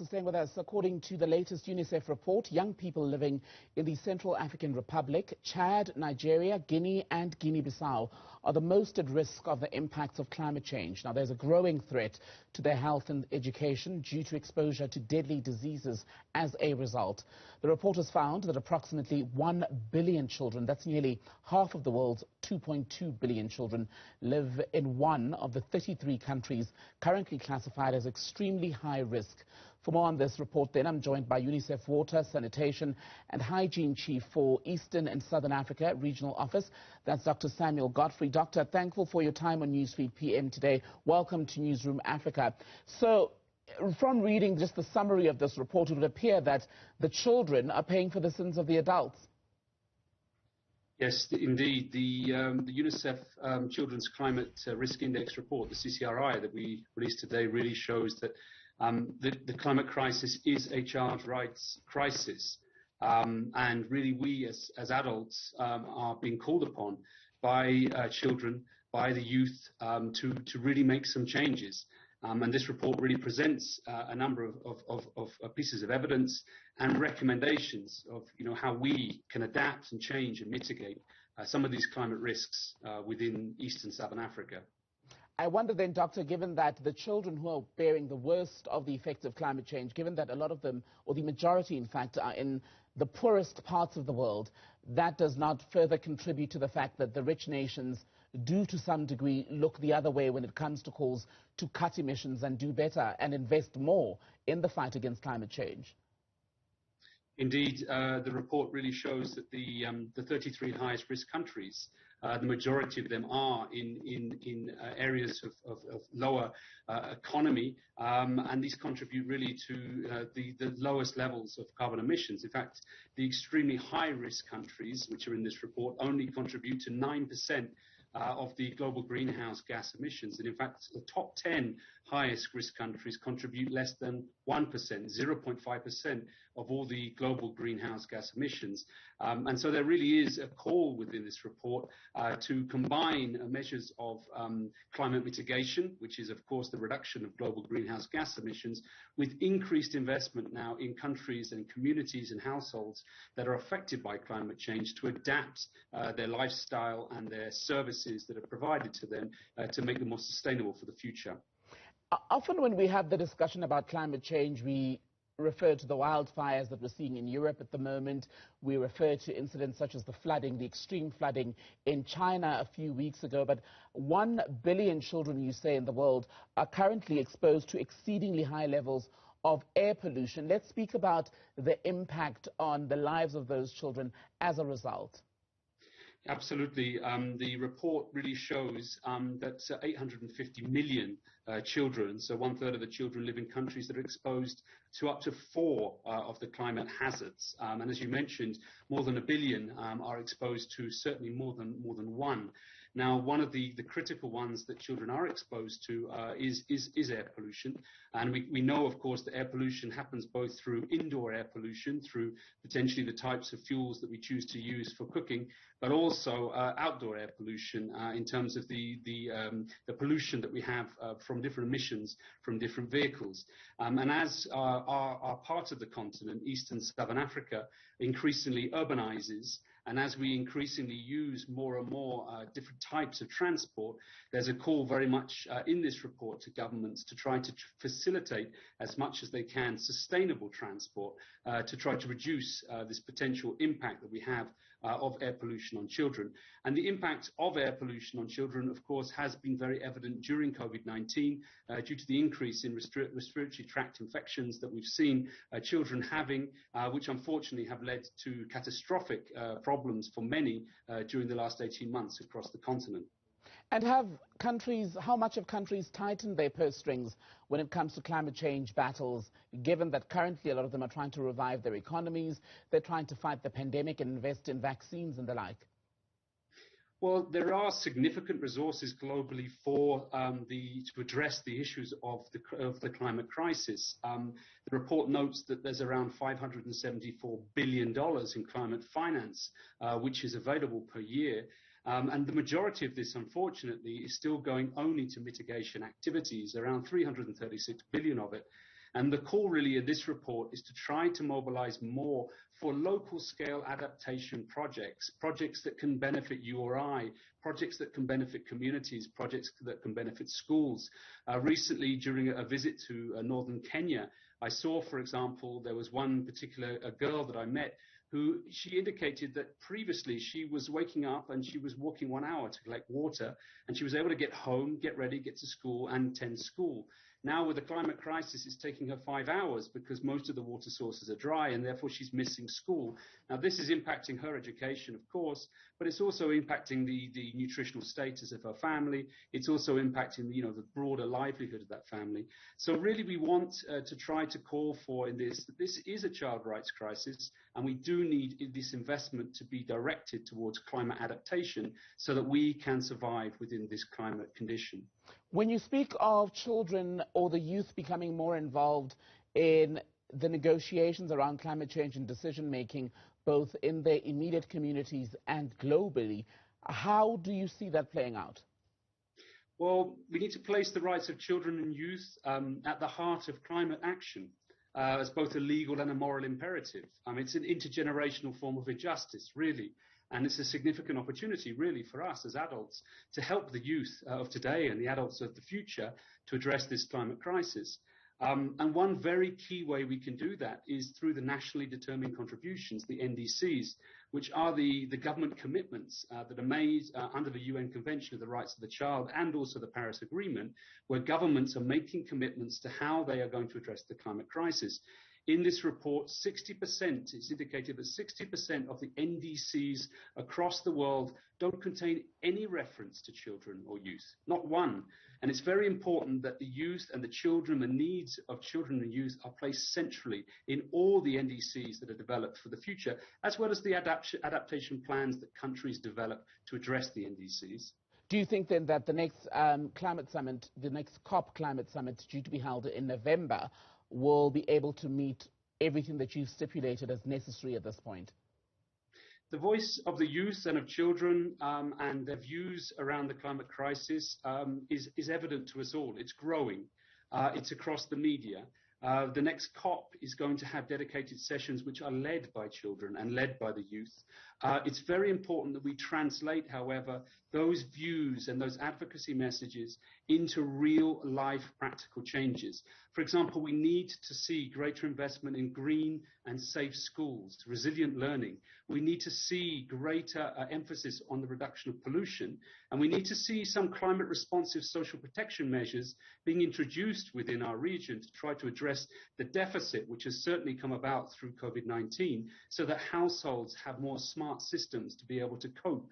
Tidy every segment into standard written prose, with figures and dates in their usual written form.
for staying with us. According to the latest UNICEF report, young people living in the Central African Republic, Chad, Nigeria, Guinea and Guinea-Bissau are the most at risk of the impacts of climate change. Now, there's a growing threat to their health and education due to exposure to deadly diseases as a result. The report has found that approximately 1 billion children, that's nearly half of the world's 2.2 billion children, live in one of the 33 countries currently classified as extremely high risk. For more on this report, then, I'm joined by UNICEF Water, Sanitation and Hygiene Chief for Eastern and Southern Africa Regional Office. That's Dr. Samuel Godfrey. Doctor, thankful for your time on Newsfeed PM today. Welcome to Newzroom Afrika. So, from reading just the summary of this report, it would appear that the children are paying for the sins of the adults. Yes, indeed. The UNICEF Children's Climate Risk Index report, the CCRI, that we released today really shows that the climate crisis is a child rights crisis. And really we as adults are being called upon by children, by the youth, to really make some changes. And this report really presents a number of pieces of evidence and recommendations of how we can adapt and change and mitigate some of these climate risks within East and Southern Africa. I wonder then, Doctor, given that the children who are bearing the worst of the effects of climate change, given that a lot of them, or the majority in fact, are in the poorest parts of the world, that does not further contribute to the fact that the rich nations do to some degree look the other way when it comes to calls to cut emissions and do better and invest more in the fight against climate change? Indeed, the report really shows that the 33 highest risk countries, the majority of them are in areas of lower economy, and these contribute really to the lowest levels of carbon emissions. In fact, the extremely high risk countries, which are in this report, only contribute to 9% of the global greenhouse gas emissions. And in fact, the top 10 highest risk countries contribute less than 1%, 0.5% of all the global greenhouse gas emissions. And so there really is a call within this report to combine measures of climate mitigation, which is, of course, the reduction of global greenhouse gas emissions, with increased investment now in countries and communities and households that are affected by climate change to adapt their lifestyle and their services that are provided to them to make them more sustainable for the future. Often when we have the discussion about climate change, we refer to the wildfires that we're seeing in Europe at the moment. We refer to incidents such as the flooding, the extreme flooding in China a few weeks ago. But 1 billion children, you say, in the world are currently exposed to exceedingly high levels of air pollution. Let's speak about the impact on the lives of those children as a result. Absolutely. The report really shows that 850 million children, so 1/3 of the children, live in countries that are exposed to up to 4 of the climate hazards. And as you mentioned, more than 1 billion are exposed to certainly more than 1. Now, one of the critical ones that children are exposed to is air pollution. And we know, of course, that air pollution happens both through indoor air pollution, through potentially the types of fuels that we choose to use for cooking, but also outdoor air pollution in terms of the pollution that we have from different emissions from different vehicles. And as our part of the continent, East and Southern Africa, increasingly urbanizes, and as we increasingly use more and more different types of transport, there's a call very much in this report to governments to try to facilitate as much as they can sustainable transport to try to reduce this potential impact that we have of air pollution on children. And the impact of air pollution on children, of course, has been very evident during COVID-19 due to the increase in respiratory tract infections that we've seen children having, which unfortunately have led to catastrophic problems for many during the last 18 months across the continent. And how much have countries tightened their purse strings when it comes to climate change battles, given that currently a lot of them are trying to revive their economies, they're trying to fight the pandemic and invest in vaccines and the like? Well, there are significant resources globally for to address the issues of the climate crisis. The report notes that there's around $574 billion in climate finance, which is available per year. And the majority of this, unfortunately, is still going only to mitigation activities, around 336 billion of it. And the call really in this report is to try to mobilize more for local scale adaptation projects, projects that can benefit you or I, projects that can benefit communities, projects that can benefit schools. Recently, during a visit to northern Kenya, I saw, for example, there was one particular girl that I met who she indicated that previously she was waking up and she was walking 1 hour to collect water, and she was able to get home, get ready, get to school and attend school. Now with the climate crisis, it's taking her 5 hours because most of the water sources are dry and therefore she's missing school. Now this is impacting her education, of course, but it's also impacting the nutritional status of her family. It's also impacting, you know, the broader livelihood of that family. So really we want to try to call for in this, that this is a child rights crisis, and we do need this investment to be directed towards climate adaptation so that we can survive within this climate condition. When you speak of children or the youth becoming more involved in the negotiations around climate change and decision making, both in their immediate communities and globally, how do you see that playing out? Well, we need to place the rights of children and youth at the heart of climate action as both a legal and a moral imperative. It's an intergenerational form of injustice, really. And it's a significant opportunity, really, for us as adults to help the youth of today and the adults of the future to address this climate crisis. And one very key way we can do that is through the nationally determined contributions, the NDCs, which are the government commitments that are made under the UN Convention of the Rights of the Child and also the Paris Agreement, where governments are making commitments to how they are going to address the climate crisis. In this report, 60%, it's indicated that 60% of the NDCs across the world don't contain any reference to children or youth, not one. And it's very important that the youth and the children, the needs of children and youth are placed centrally in all the NDCs that are developed for the future, as well as the adaptation plans that countries develop to address the NDCs. Do you think then that the next climate summit, the next COP climate summit due to be held in November, will be able to meet everything that you've stipulated as necessary at this point? The voice of the youth and of children and their views around the climate crisis is evident to us all. It's growing. It's across the media. The next COP is going to have dedicated sessions which are led by children and led by the youth. It's very important that we translate, however, those views and those advocacy messages into real life practical changes. For example, we need to see greater investment in green and safe schools, resilient learning. We need to see greater emphasis on the reduction of pollution, and we need to see some climate responsive social protection measures being introduced within our region to try to address the deficit which has certainly come about through COVID-19, so that households have more smart systems to be able to cope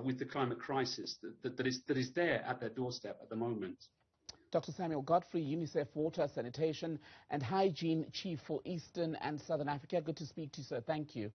with the climate crisis that is there at their doorstep at the moment. Dr. Samuel Godfrey, UNICEF Water, Sanitation and Hygiene Chief for Eastern and Southern Africa. Good to speak to you, sir. Thank you.